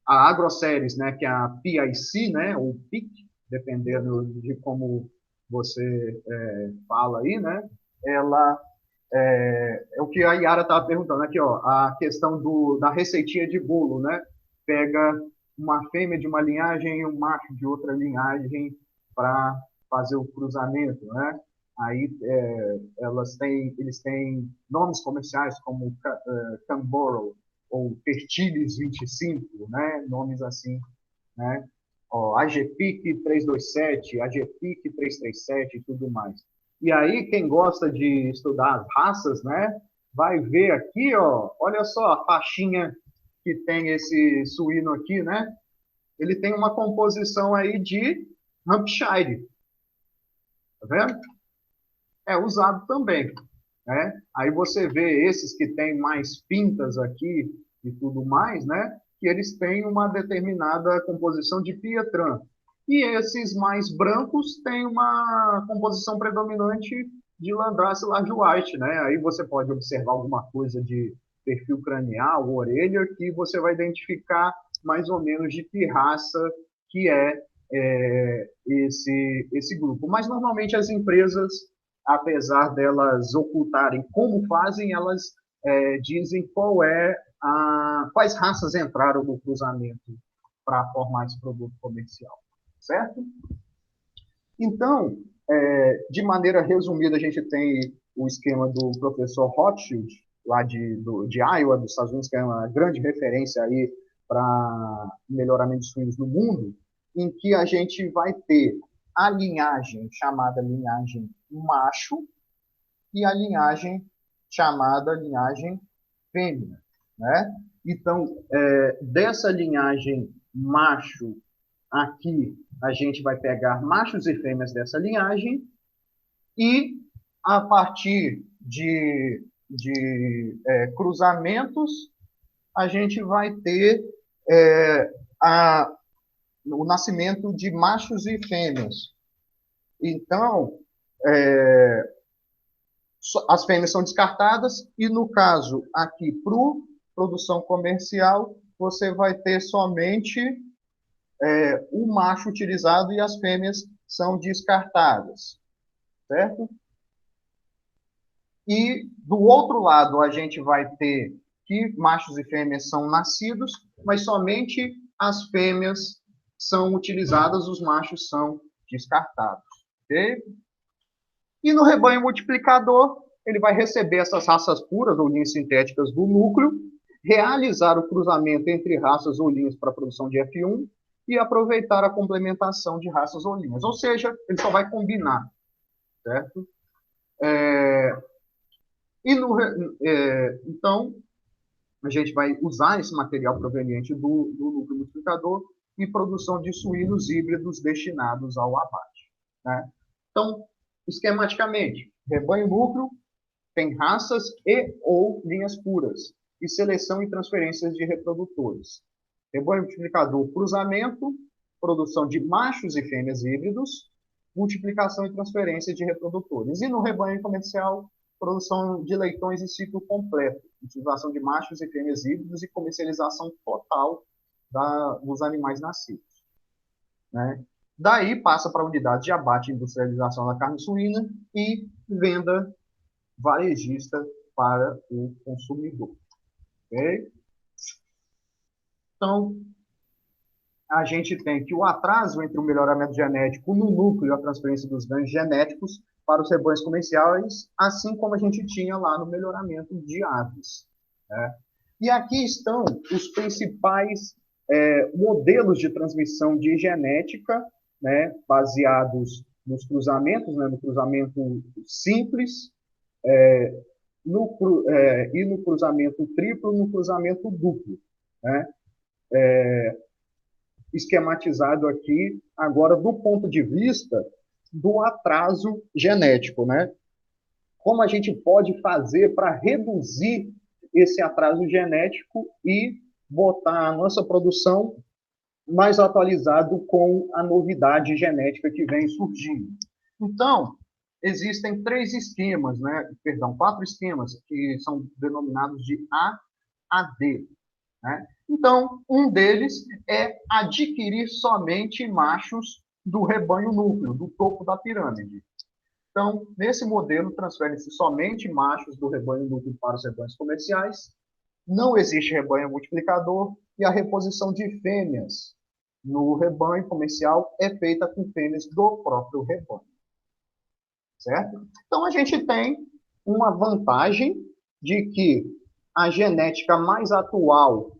A AgroSeries, né, que é a PIC, né, ou PIC, dependendo de como você fala aí, né, ela é o que a Yara estava perguntando aqui, ó, a questão da receitinha de bolo, né, pega uma fêmea de uma linhagem e um macho de outra linhagem para fazer o cruzamento, né, aí eles têm nomes comerciais como Camborough, ou Fertilis 25, né? Nomes assim, né? AGPIC 327, AGPIC 337 e tudo mais. E aí, quem gosta de estudar as raças, né? Vai ver aqui, ó, olha só a faixinha que tem esse suíno aqui, né? Ele tem uma composição aí de Hampshire. Tá vendo? É usado também. Né? Aí você vê esses que têm mais pintas aqui e tudo mais, né? Que eles têm uma determinada composição de Pietran. e esses mais brancos têm uma composição predominante de Landrace Large White, né? Aí você pode observar alguma coisa de perfil cranial, orelha, que você vai identificar mais ou menos de que raça que esse grupo. Mas, normalmente, as empresas, apesar delas ocultarem como fazem, elas dizem quais raças entraram no cruzamento para formar esse produto comercial, certo? Então, de maneira resumida, a gente tem o esquema do professor Rothschild, lá de Iowa, dos Estados Unidos, que é uma grande referência aí para melhoramento de suínos no mundo, em que a gente vai ter a linhagem chamada linhagem macho e a linhagem chamada linhagem fêmea, né? Então, dessa linhagem macho aqui, a gente vai pegar machos e fêmeas dessa linhagem e, a partir de cruzamentos, a gente vai ter o nascimento de machos e fêmeas. Então, as fêmeas são descartadas e, no caso aqui, para produção comercial, você vai ter somente o macho utilizado e as fêmeas são descartadas, certo? E, do outro lado, a gente vai ter que machos e fêmeas são nascidos, mas somente as fêmeas são utilizadas, os machos são descartados, ok? E no rebanho multiplicador, ele vai receber essas raças puras ou linhas sintéticas do núcleo, realizar o cruzamento entre raças ou linhas para a produção de F1 e aproveitar a complementação de raças ou linhas. Ou seja, ele só vai combinar, certo? Então, a gente vai usar esse material proveniente do núcleo multiplicador e produção de suínos híbridos destinados ao abate, né? Então, esquematicamente, rebanho núcleo tem raças e ou linhas puras, e seleção e transferências de reprodutores. Rebanho multiplicador, cruzamento, produção de machos e fêmeas híbridos, multiplicação e transferência de reprodutores. E no rebanho comercial, produção de leitões em ciclo completo, utilização de machos e fêmeas híbridos e comercialização total dos animais nascidos, né? Daí passa para a unidade de abate e industrialização da carne suína e venda varejista para o consumidor. Okay? Então, a gente tem que o atraso entre o melhoramento genético no núcleo e a transferência dos ganhos genéticos para os rebanhos comerciais, assim como a gente tinha lá no melhoramento de aves, né? E aqui estão os principais modelos de transmissão de genética, né, baseados nos cruzamentos, né, no cruzamento simples, e no cruzamento triplo, no cruzamento duplo, né? Esquematizado aqui, agora, do ponto de vista do atraso genético, né? Como a gente pode fazer para reduzir esse atraso genético e botar a nossa produção mais atualizado com a novidade genética que vem surgindo. Então, existem quatro esquemas que são denominados de A a D, né? Então, um deles é adquirir somente machos do rebanho núcleo, do topo da pirâmide. Então, nesse modelo, transferem-se somente machos do rebanho núcleo para os rebanhos comerciais, não existe rebanho multiplicador e a reposição de fêmeas no rebanho comercial é feita com fêmeas do próprio rebanho, certo? Então, a gente tem uma vantagem de que a genética mais atual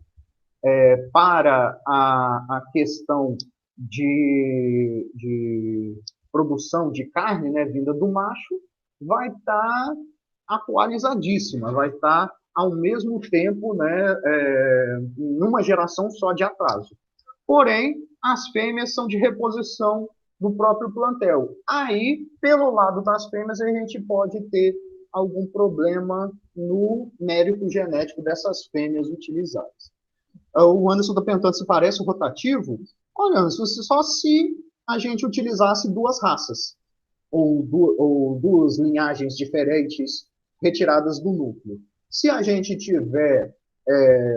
para a questão de produção de carne, né, vinda do macho, vai estar atualizadíssima, vai estar ao mesmo tempo, né, numa geração só de atraso. Porém, as fêmeas são de reposição do próprio plantel. Aí, pelo lado das fêmeas, a gente pode ter algum problema no mérito genético dessas fêmeas utilizadas. O Anderson está perguntando se parece rotativo. Olha, Anderson, só se a gente utilizasse duas raças, ou duas linhagens diferentes retiradas do núcleo. Se a gente tiver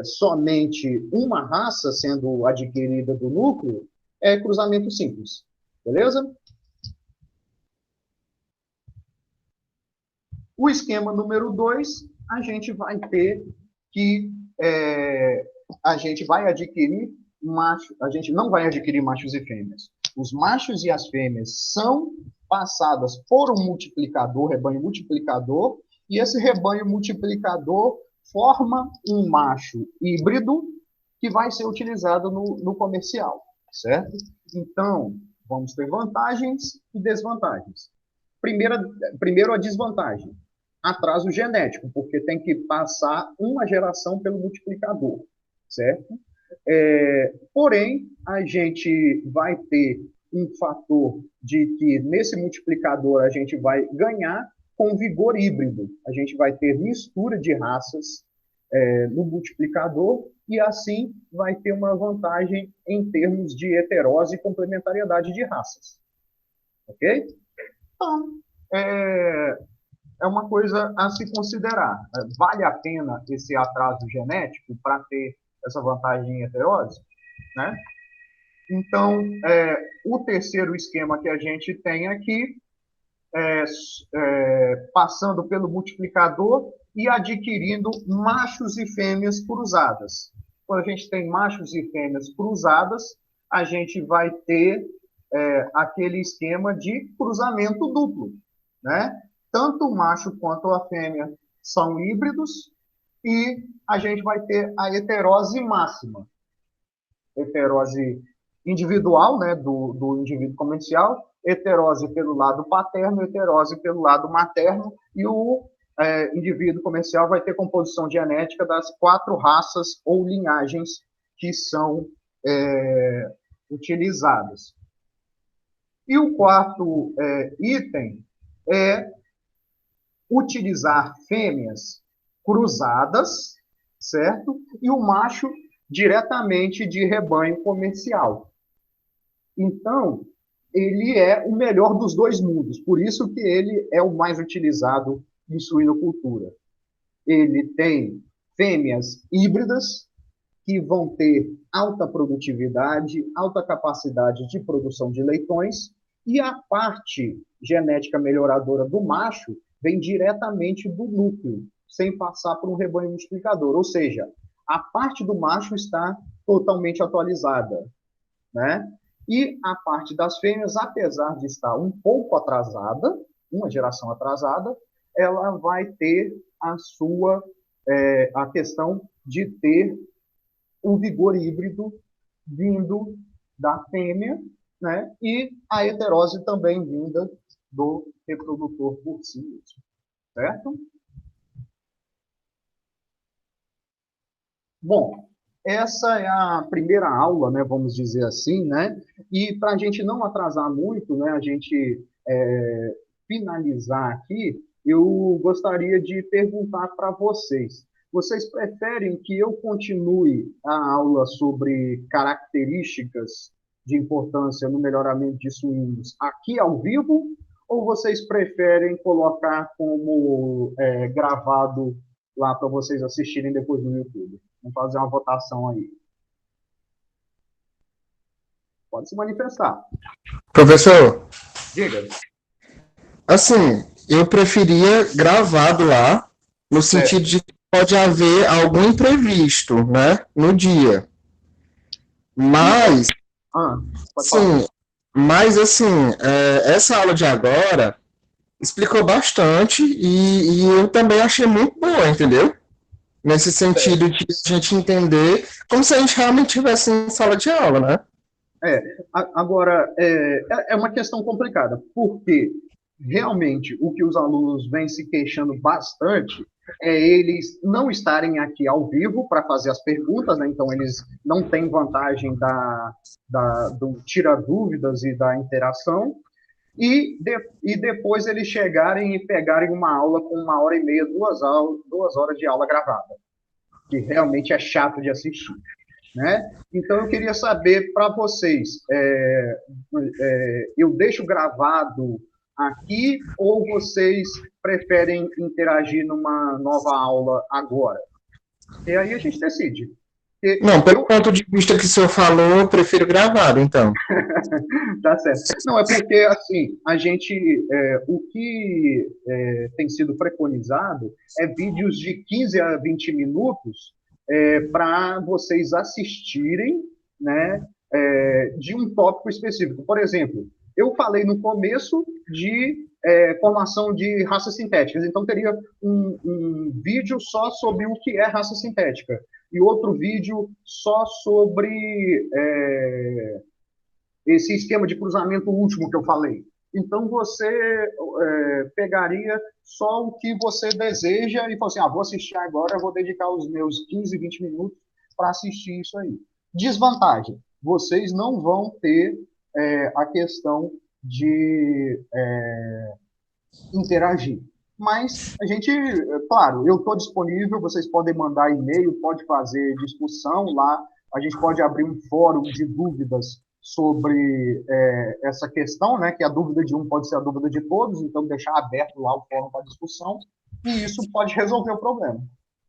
somente uma raça sendo adquirida do núcleo, é cruzamento simples. Beleza? O esquema número 2, a gente vai ter que a gente vai adquirir a gente não vai adquirir machos e fêmeas. Os machos e as fêmeas são passadas por um multiplicador, rebanho multiplicador, e esse rebanho multiplicador forma um macho híbrido que vai ser utilizado no comercial, certo? Então, vamos ter vantagens e desvantagens. Primeiro a desvantagem, atraso genético, porque tem que passar uma geração pelo multiplicador, certo? Porém, a gente vai ter um fator de que nesse multiplicador a gente vai ganhar com vigor híbrido. A gente vai ter mistura de raças no multiplicador e assim vai ter uma vantagem em termos de heterose e complementariedade de raças. Ok? Então, é uma coisa a se considerar. Vale a pena esse atraso genético para ter essa vantagem em heterose? Né? Então, o terceiro esquema que a gente tem aqui passando pelo multiplicador e adquirindo machos e fêmeas cruzadas. Quando a gente tem machos e fêmeas cruzadas, a gente vai ter aquele esquema de cruzamento duplo, né? Tanto o macho quanto a fêmea são híbridos e a gente vai ter a heterose máxima. Heterose individual, né, do indivíduo comercial, heterose pelo lado paterno, heterose pelo lado materno, e o indivíduo comercial vai ter composição genética das 4 raças ou linhagens que são utilizadas. E o quarto item é utilizar fêmeas cruzadas, certo? E o macho diretamente de rebanho comercial. Então, ele é o melhor dos dois mundos, por isso que ele é o mais utilizado em suinocultura. Ele tem fêmeas híbridas, que vão ter alta produtividade, alta capacidade de produção de leitões, e a parte genética melhoradora do macho vem diretamente do núcleo, sem passar por um rebanho multiplicador, ou seja, a parte do macho está totalmente atualizada, né? E a parte das fêmeas, apesar de estar um pouco atrasada, uma geração atrasada, ela vai ter a questão de ter o vigor híbrido vindo da fêmea, né? E a heterose também vinda do reprodutor por si mesmo, certo? Bom, essa é a primeira aula, né, vamos dizer assim, né? E para a gente não atrasar muito, né, a gente finalizar aqui, eu gostaria de perguntar para vocês. Vocês preferem que eu continue a aula sobre características de importância no melhoramento de suínos aqui ao vivo, ou vocês preferem colocar como gravado lá para vocês assistirem depois no YouTube? Vamos fazer uma votação aí. Pode se manifestar. Professor, Diga. assim, eu preferia gravado lá, no sentido de que pode haver algum imprevisto, né, no dia. Mas, sim, mas assim, essa aula de agora explicou bastante e eu também achei muito boa, entendeu? Nesse sentido de a gente entender como se a gente realmente estivesse em sala de aula, né? Agora, é uma questão complicada, porque realmente o que os alunos vêm se queixando bastante é eles não estarem aqui ao vivo para fazer as perguntas, né? Então eles não têm vantagem do tira-dúvidas e da interação, e depois eles chegarem e pegarem uma aula com 1h30, 2 horas de aula gravada, que realmente é chato de assistir. né? Então, eu queria saber para vocês, eu deixo gravado aqui ou vocês preferem interagir numa nova aula agora? E aí a gente decide. Não, pelo Eu, ponto de vista que o senhor falou, eu prefiro gravado, então. tá certo. Não, é porque, assim, o que tem sido preconizado é vídeos de 15 a 20 minutos para vocês assistirem, né, de um tópico específico. Por exemplo, eu falei no começo de formação de raças sintéticas, então teria um vídeo só sobre o que é raça sintética e outro vídeo só sobre esse esquema de cruzamento último que eu falei. Então, você pegaria só o que você deseja e fala assim, vou assistir agora, vou dedicar os meus 15, 20 minutos para assistir isso aí. Desvantagem, vocês não vão ter a questão de interagir. Mas a gente, claro, eu estou disponível, vocês podem mandar e-mail, pode fazer discussão lá, a gente pode abrir um fórum de dúvidas sobre essa questão, né, que a dúvida de um pode ser a dúvida de todos, então deixar aberto lá o fórum para discussão, e isso pode resolver o problema.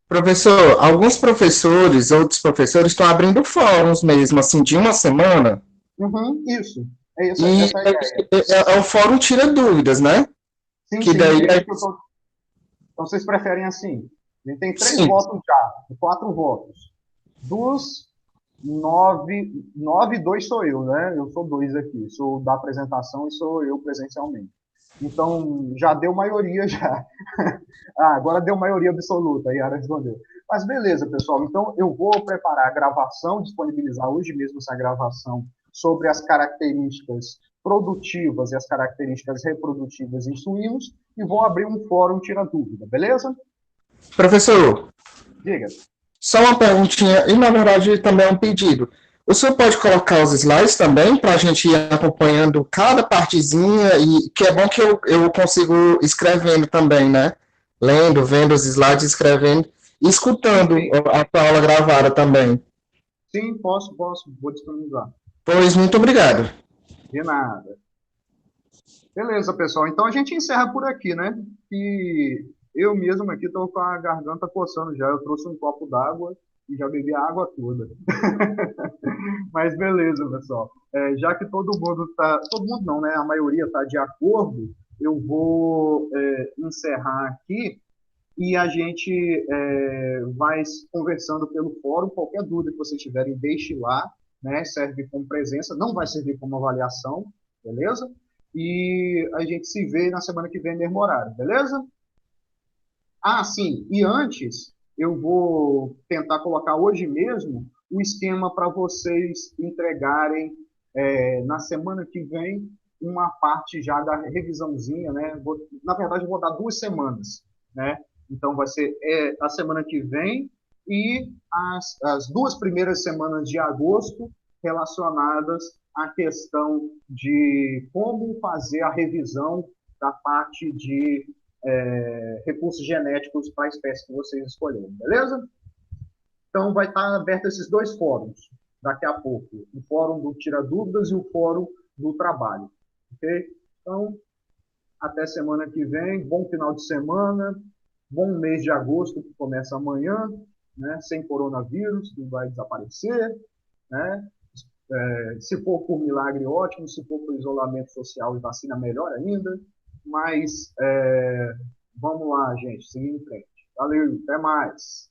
Professor, alguns professores, outros professores estão abrindo fóruns mesmo, assim, de uma semana, Uhum, isso, e essa é a ideia. é o fórum tira dúvidas, né? Sim, Que sim, daí, é isso que eu tô... Então, vocês preferem assim, a gente tem 3 sim, votos já, 4 votos. Dos 9, 2 sou eu, né? Eu sou 2 aqui, sou da apresentação e sou eu presencialmente. Então, já deu maioria já. Agora deu maioria absoluta, a Yara respondeu. Mas beleza, pessoal. Então, eu vou preparar a gravação, disponibilizar hoje mesmo essa gravação sobre as características produtivas e as características reprodutivas em suínos e vou abrir um fórum tira dúvida, beleza? professor, Diga. só uma perguntinha, e na verdade também é um pedido. O senhor pode colocar os slides também, para a gente ir acompanhando cada partezinha, e que é bom que eu consigo escrevendo também, né? Lendo, vendo os slides, escrevendo, e Sim, escutando sim. a aula gravada também. Sim, posso, vou disponibilizar. Pois, muito obrigado. De nada. Beleza, pessoal. Então a gente encerra por aqui, né? E eu mesmo aqui estou com a garganta coçando já. Eu trouxe um copo d'água e já bebi a água toda. Mas beleza, pessoal. Já que todo mundo está. Todo mundo não, né? A maioria está de acordo, eu vou encerrar aqui e a gente vai conversando pelo fórum. Qualquer dúvida que vocês tiverem, deixe lá, né? Serve como presença, não vai servir como avaliação, beleza? E a gente se vê na semana que vem, mesmo horário, beleza? Sim, e antes, eu vou tentar colocar hoje mesmo o esquema para vocês entregarem na semana que vem uma parte já da revisãozinha, né? Na verdade, eu vou dar 2 semanas, né? Então, vai ser a semana que vem e as 2 primeiras semanas de agosto relacionadas à questão de como fazer a revisão da parte de recursos genéticos para a espécie que vocês escolherem, beleza? Então, vai estar aberto esses 2 fóruns daqui a pouco, o fórum do Tira Dúvidas e o fórum do Trabalho, ok? Então, até semana que vem, bom final de semana, bom mês de agosto, que começa amanhã, né, sem coronavírus, que vai desaparecer, né? Se for por milagre, ótimo, se for por isolamento social e vacina, melhor ainda, mas vamos lá, gente, seguir em frente. Valeu, até mais!